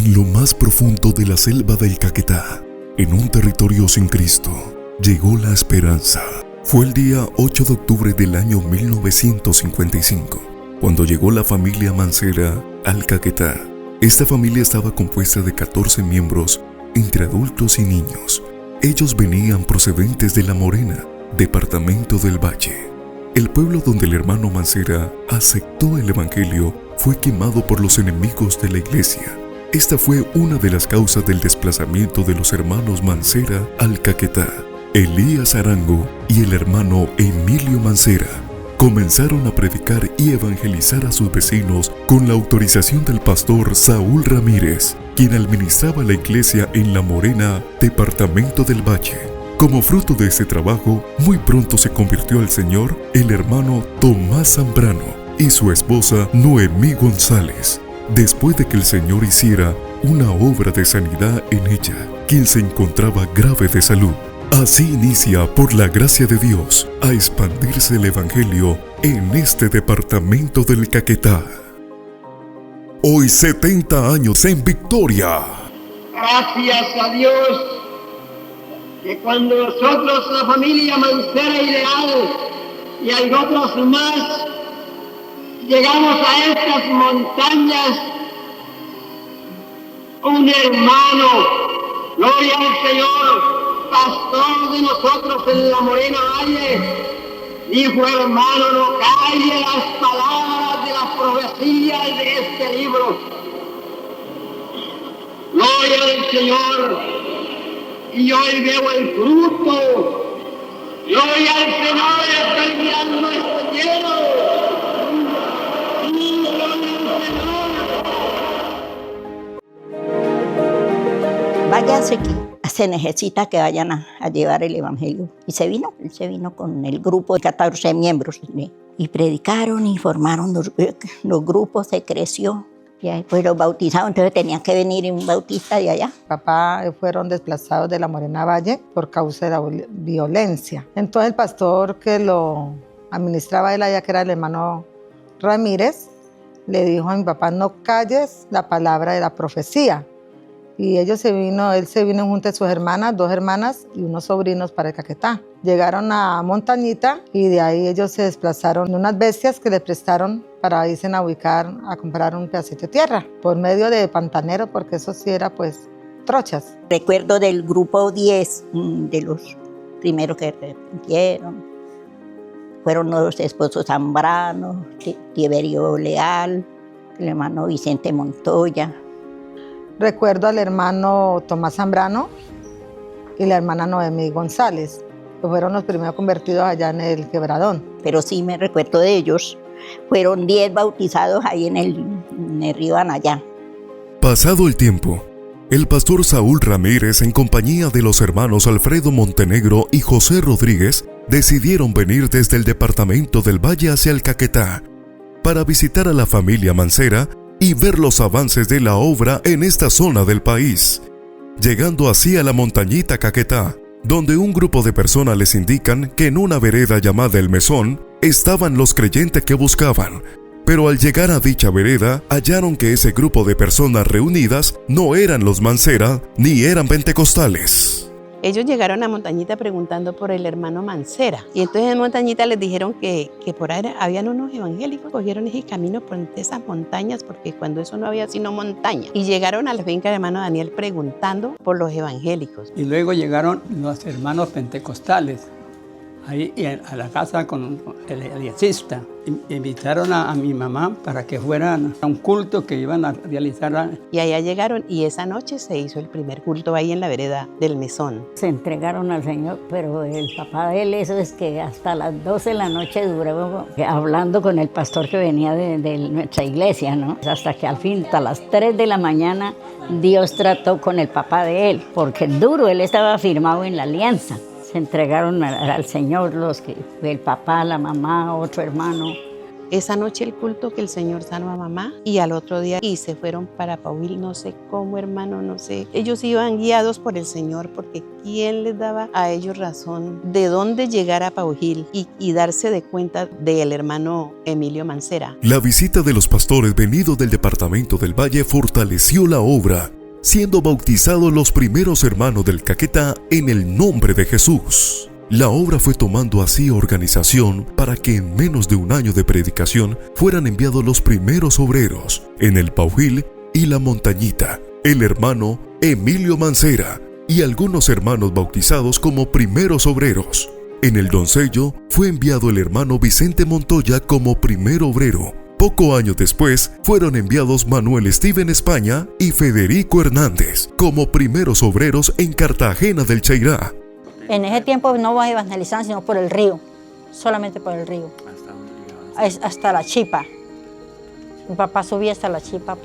En lo más profundo de la selva del Caquetá, en un territorio sin Cristo, llegó la esperanza. Fue el día 8 de octubre del año 1955, cuando llegó la familia Mancera al Caquetá. Esta familia estaba compuesta de 14 miembros, entre adultos y niños. Ellos venían procedentes de La Morena, departamento del Valle. El pueblo donde el hermano Mancera aceptó el evangelio fue quemado por los enemigos de la iglesia. Esta fue una de las causas del desplazamiento de los hermanos Mancera al Caquetá. Elías Arango y el hermano Emilio Mancera comenzaron a predicar y evangelizar a sus vecinos con la autorización del pastor Saúl Ramírez, quien administraba la iglesia en La Morena, departamento del Valle. Como fruto de este trabajo, muy pronto se convirtió al Señor el hermano Tomás Zambrano y su esposa Noemí González, después de que el Señor hiciera una obra de sanidad en ella, quien se encontraba grave de salud. Así inicia, por la gracia de Dios, a expandirse el evangelio en este departamento del Caquetá. Hoy 70 años en victoria. Gracias a Dios que cuando nosotros, la familia Mancera y Leal y hay otros más, llegamos a estas montañas, un hermano, gloria al Señor, pastor de nosotros en La Morena Valle, dijo: hermano, no calle las palabras de las profecías de este libro. Gloria al Señor. Y hoy veo el fruto. Gloria al Señor, estoy mirando esto lleno. Váyanse aquí, se necesita que vayan a llevar el evangelio. Y él se vino con el grupo de 14 miembros. Y predicaron y formaron los grupos, se creció. Y ahí pues los bautizados, entonces tenían que venir un bautista de allá. Papá fueron desplazados de La Morena Valle por causa de la violencia. Entonces el pastor que lo administraba él allá, que era el hermano Ramírez, le dijo a mi papá: no calles la palabra de la profecía. Y él se vino junto a sus hermanas, 2 hermanas y unos sobrinos para el Caquetá. Llegaron a Montañita y de ahí ellos se desplazaron en unas bestias que les prestaron para irse a ubicar, a comprar un pedacito de tierra, por medio de pantanero, porque eso sí era pues trochas. Recuerdo del grupo 10, de los primeros que arrepintieron. Fueron los esposos Zambrano, Tiberio Leal, el hermano Vicente Montoya. Recuerdo al hermano Tomás Zambrano y la hermana Noemí González, que fueron los primeros convertidos allá en el Quebradón. Pero sí me recuerdo de ellos. Fueron 10 bautizados ahí en el río Anayá. Pasado el tiempo, el pastor Saúl Ramírez, en compañía de los hermanos Alfredo Montenegro y José Rodríguez, decidieron venir desde el departamento del Valle hacia el Caquetá para visitar a la familia Mancera y ver los avances de la obra en esta zona del país, llegando así a la montañita Caquetá, donde un grupo de personas les indican que en una vereda llamada El Mesón estaban los creyentes que buscaban, pero al llegar a dicha vereda hallaron que ese grupo de personas reunidas no eran los Mancera ni eran pentecostales. Ellos llegaron a Montañita preguntando por el hermano Mancera. Y entonces en Montañita les dijeron que por ahí habían unos evangélicos, cogieron ese camino por esas montañas, porque cuando eso no había sino montaña. Y llegaron a la finca del hermano Daniel preguntando por los evangélicos. Y luego llegaron los hermanos pentecostales, ahí a la casa con el eliasista. Invitaron a mi mamá para que fueran a un culto que iban a realizar. Y allá llegaron y esa noche se hizo el primer culto ahí en la vereda del Mesón. Se entregaron al Señor, pero el papá de él, eso es que hasta las 12 de la noche duró hablando con el pastor que venía de nuestra iglesia, ¿no? Hasta que al fin, hasta las 3 de la mañana, Dios trató con el papá de él, porque duro, él estaba firmado en la alianza. Se entregaron al Señor el papá, la mamá, otro hermano. Esa noche el culto que el Señor sanó a mamá y al otro día y se fueron para Paubil, no sé cómo, hermano, no sé. Ellos iban guiados por el Señor porque ¿quién les daba a ellos razón de dónde llegar a Paubil y darse de cuenta del hermano Emilio Mancera? La visita de los pastores venidos del departamento del Valle fortaleció la obra siendo bautizados los primeros hermanos del Caquetá en el nombre de Jesús. La obra fue tomando así organización para que en menos de un año de predicación fueran enviados los primeros obreros en el Paujil y la Montañita, el hermano Emilio Mancera y algunos hermanos bautizados como primeros obreros. En el Doncello fue enviado el hermano Vicente Montoya como primer obrero. Poco años después fueron enviados Manuel Steven España y Federico Hernández como primeros obreros en Cartagena del Cheirá. En ese tiempo no evangelizaban sino por el río, solamente por el río. Hasta la Chipa. Mi papá subía hasta la Chipa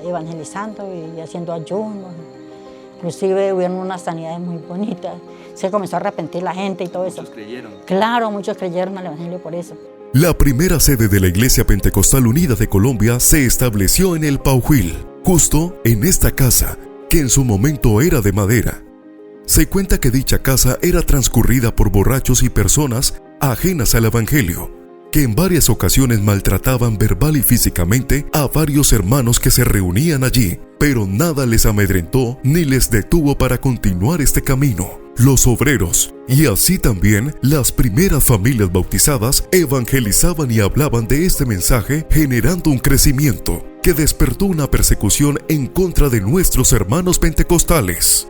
evangelizando y haciendo ayunos. Inclusive hubieron unas sanidades muy bonitas. Se comenzó a arrepentir la gente y todo eso. ¿Muchos creyeron? Claro, muchos creyeron al evangelio por eso. La primera sede de la Iglesia Pentecostal Unida de Colombia se estableció en el Paujil, justo en esta casa, que en su momento era de madera. Se cuenta que dicha casa era transcurrida por borrachos y personas ajenas al evangelio, que en varias ocasiones maltrataban verbal y físicamente a varios hermanos que se reunían allí, pero nada les amedrentó ni les detuvo para continuar este camino. Los obreros, y así también las primeras familias bautizadas, evangelizaban y hablaban de este mensaje, generando un crecimiento que despertó una persecución en contra de nuestros hermanos pentecostales.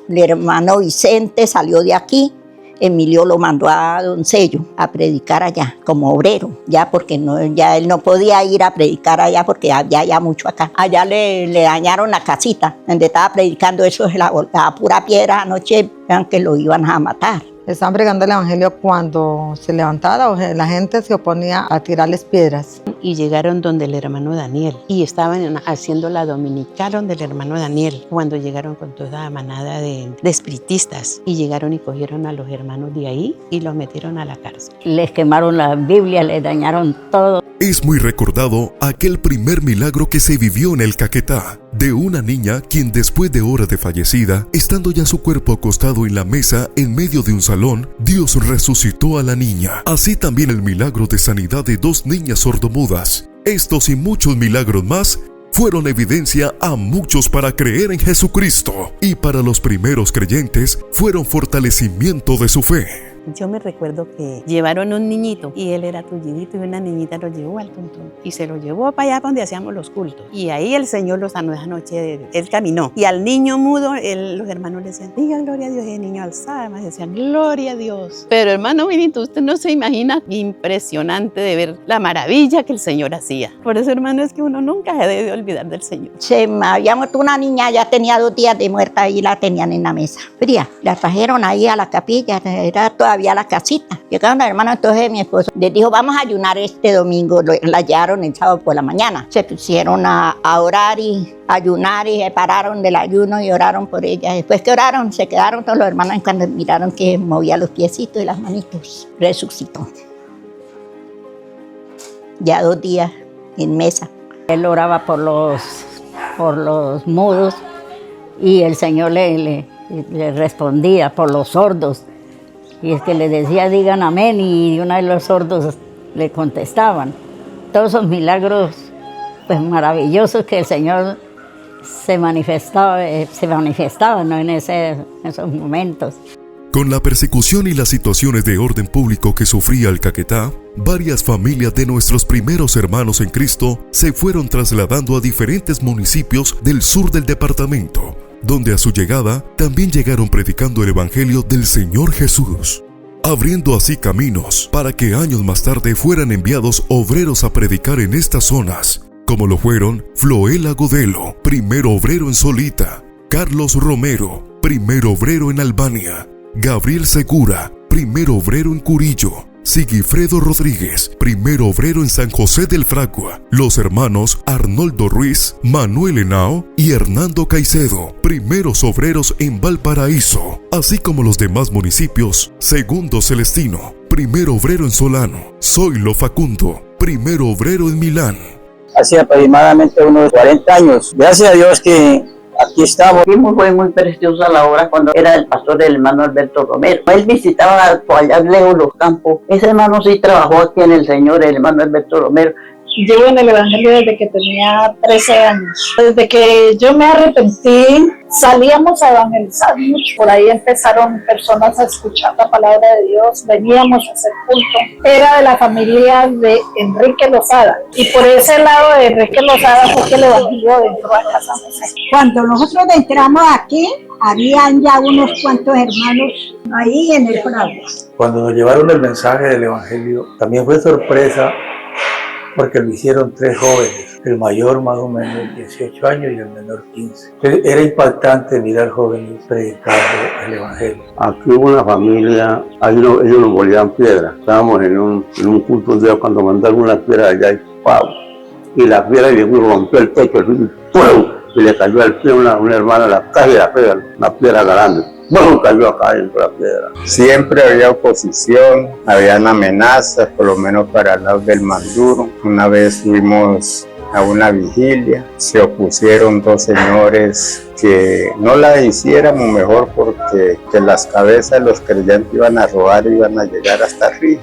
El hermano Vicente salió de aquí, Emilio lo mandó a Doncello a predicar allá como obrero, ya porque ya él no podía ir a predicar allá porque había ya mucho acá. Allá le dañaron la casita donde estaba predicando, eso se la volcaba pura piedra anoche, vean que lo iban a matar. Estaban predicando el evangelio cuando se levantaba la gente se oponía a tirarles piedras. Y llegaron donde el hermano Daniel y estaban haciendo la dominical donde el hermano Daniel, cuando llegaron con toda la manada de espiritistas y llegaron y cogieron a los hermanos de ahí y los metieron a la cárcel. Les quemaron la Biblia, les dañaron todo. Es muy recordado aquel primer milagro que se vivió en el Caquetá, de una niña quien después de horas de fallecida, estando ya su cuerpo acostado en la mesa en medio de un salón, Dios resucitó a la niña. Así también el milagro de sanidad de 2 niñas sordomudas. Estos y muchos milagros más fueron evidencia a muchos para creer en Jesucristo, y para los primeros creyentes fueron fortalecimiento de su fe. Yo me recuerdo que llevaron un niñito y él era tullidito y una niñita lo llevó al tuntún y se lo llevó para allá donde hacíamos los cultos. Y ahí el Señor lo sanó esa noche, él caminó. Y al niño mudo, los hermanos le decían, diga gloria a Dios, y el niño alzaba, además decían, gloria a Dios. Pero hermano Benito, usted no se imagina, impresionante de ver la maravilla que el Señor hacía. Por eso, hermano, es que uno nunca se debe olvidar del Señor. Se me había muerto una niña, ya tenía 2 días de muerta y la tenían en la mesa fría. La trajeron ahí a la capilla, era todavía la casita. Llegaron los hermanos, entonces mi esposo les dijo, vamos a ayunar este domingo. La llevaron el sábado por la mañana. Se pusieron a orar y ayunar y se pararon del ayuno y oraron por ella. Después que oraron, se quedaron todos los hermanos y cuando miraron que movía los piecitos y las manitos, resucitó. Ya 2 días en mesa. Él oraba por los mudos y el Señor le respondía por los sordos. Y es que le decía, digan amén, y una de los sordos le contestaban. Todos esos milagros pues, maravillosos que el Señor se manifestaba, ¿no? en esos momentos. Con la persecución y las situaciones de orden público que sufría el Caquetá, varias familias de nuestros primeros hermanos en Cristo se fueron trasladando a diferentes municipios del sur del departamento, donde a su llegada también llegaron predicando el Evangelio del Señor Jesús, abriendo así caminos para que años más tarde fueran enviados obreros a predicar en estas zonas, como lo fueron Floel Agodelo, primer obrero en Solita, Carlos Romero, primer obrero en Albania, Gabriel Segura, primer obrero en Curillo, Sigifredo Rodríguez, primer obrero en San José del Fragua, los hermanos Arnoldo Ruiz, Manuel Henao y Hernando Caicedo, primeros obreros en Valparaíso, así como los demás municipios, Segundo Celestino, primer obrero en Solano, Zoilo Facundo, primer obrero en Milán. Hace aproximadamente unos 40 años. Gracias a Dios que aquí estamos. Fue muy preciosa la obra cuando era el pastor del hermano Alberto Romero. Él visitaba allá lejos los campos. Ese hermano sí trabajó aquí en el Señor, el hermano Alberto Romero. Llevo en el Evangelio desde que tenía 13 años. Desde que yo me arrepentí, salíamos a evangelizar mucho. Por ahí empezaron personas a escuchar la palabra de Dios, veníamos a hacer culto. Era de la familia de Enrique Lozada. Y por ese lado de Enrique Lozada fue que el Evangelio entró acá a San José. Cuando nosotros entramos aquí, habían ya unos cuantos hermanos ahí en el fraude. Cuando nos llevaron el mensaje del Evangelio, también fue sorpresa porque lo hicieron 3 jóvenes, el mayor más o menos 18 años y el menor 15. Era impactante mirar jóvenes predicando el Evangelio. Aquí hubo una familia, ellos nos volvían piedra. Estábamos en un culto un día cuando mandaron una piedra allá y ¡pau! Y la piedra rompió el techo, y le cayó al pie una hermana, la piedra grande. Bueno, cayó acá dentro de la piedra. Siempre había oposición, habían amenazas, por lo menos para el lado del Manduro. Una vez fuimos a una vigilia, se opusieron 2 señores que no la hiciéramos mejor porque que las cabezas de los creyentes iban a robar y iban a llegar hasta arriba.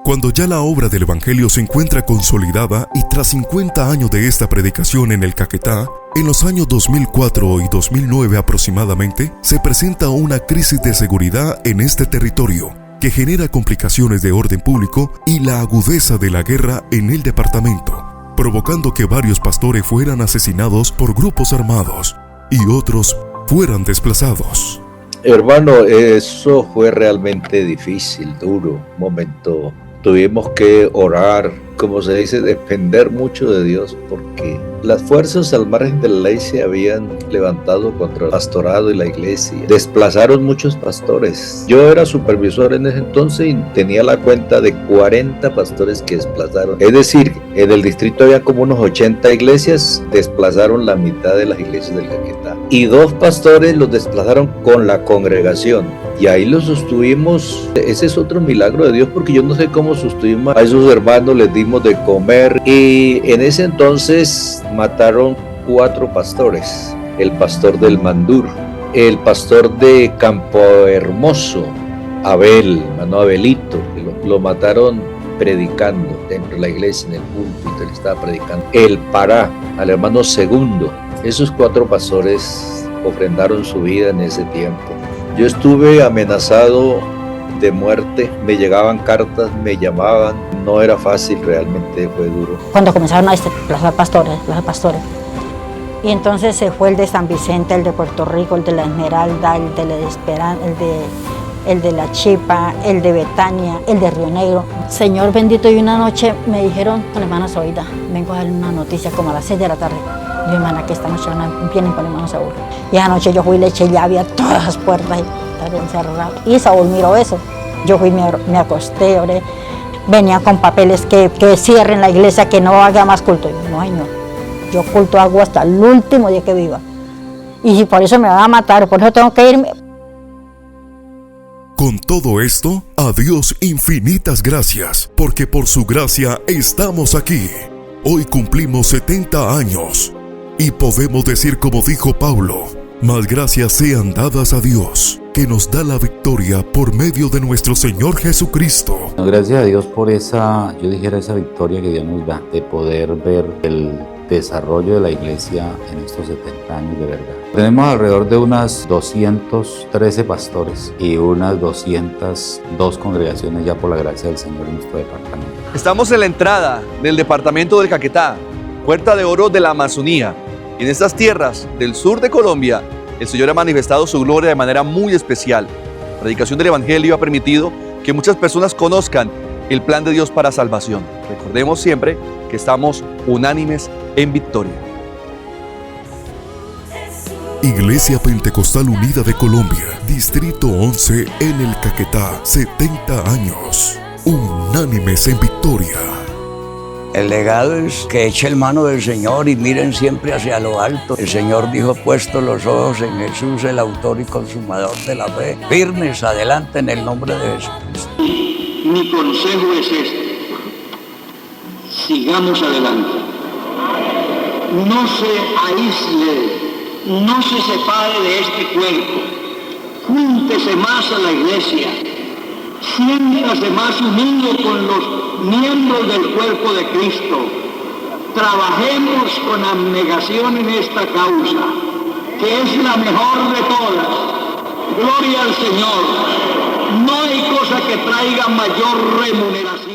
Cuando ya la obra del Evangelio se encuentra consolidada y tras 50 años de esta predicación en el Caquetá, en los años 2004 y 2009 aproximadamente, se presenta una crisis de seguridad en este territorio que genera complicaciones de orden público y la agudeza de la guerra en el departamento, provocando que varios pastores fueran asesinados por grupos armados y otros fueran desplazados. Hermano, eso fue realmente difícil, duro, un momento. Tuvimos que orar, como se dice, depender mucho de Dios, porque las fuerzas al margen de la ley se habían levantado contra el pastorado y la iglesia. Desplazaron muchos pastores. Yo era supervisor en ese entonces y tenía la cuenta de 40 pastores que desplazaron. Es decir, en el distrito había como unos 80 iglesias, desplazaron la mitad de las iglesias del Caquetá. Y 2 pastores los desplazaron con la congregación. Y ahí los sostuvimos. Ese es otro milagro de Dios, porque yo no sé cómo sostuvimos a esos hermanos, les dimos de comer. Y en ese entonces mataron 4 pastores. El pastor del Mandur, el pastor de Campo Hermoso, Abel, hermano Abelito, lo mataron predicando dentro de la iglesia, en el púlpito, él estaba predicando. El Pará, al hermano Segundo. Esos 4 pastores ofrendaron su vida en ese tiempo. Yo estuve amenazado de muerte, me llegaban cartas, me llamaban, no era fácil, realmente fue duro. Cuando comenzaron a desplazar pastores, y entonces se fue el de San Vicente, el de Puerto Rico, el de la Esmeralda, el de la Esperanza, el de la Chipa, el de Betania, el de Río Negro. Señor bendito, y una noche me dijeron, hermana Zoida, vengo a darle una noticia como a las 6 de la tarde. Yo, hermana, que esta noche vienen con el hermano Saúl. Y esa noche yo fui y le eché llave a todas las puertas y estaban encerradas. Y Saúl miró eso. Yo fui, me acosté, oré. Venía con papeles que cierren la iglesia, que no haga más culto. Y yo, no, señor, yo culto hago hasta el último día que viva. Y si por eso me van a matar, por eso tengo que irme. Con todo esto, a Dios infinitas gracias, porque por su gracia estamos aquí. Hoy cumplimos 70 años. Y podemos decir como dijo Pablo, más gracias sean dadas a Dios, que nos da la victoria por medio de nuestro Señor Jesucristo. Gracias a Dios por esa victoria que Dios nos da, de poder ver el desarrollo de la iglesia en estos 70 años de verdad. Tenemos alrededor de unas 213 pastores y unas 202 congregaciones ya por la gracia del Señor en nuestro departamento. Estamos en la entrada del departamento del Caquetá, Puerta de Oro de la Amazonía. En estas tierras del sur de Colombia, el Señor ha manifestado su gloria de manera muy especial. La predicación del Evangelio ha permitido que muchas personas conozcan el plan de Dios para salvación. Recordemos siempre que estamos unánimes en victoria. Iglesia Pentecostal Unida de Colombia, Distrito 11 en el Caquetá, 70 años, unánimes en victoria. El legado es que echen mano del Señor y miren siempre hacia lo alto. El Señor dijo, puesto los ojos en Jesús, el autor y consumador de la fe, firmes adelante en el nombre de Jesucristo. Mi consejo es este: sigamos adelante. No se aísle, no se separe de este cuerpo. Júntese más a la iglesia. Siéntase más unido con los miembros del cuerpo de Cristo, trabajemos con abnegación en esta causa, que es la mejor de todas. Gloria al Señor. No hay cosa que traiga mayor remuneración.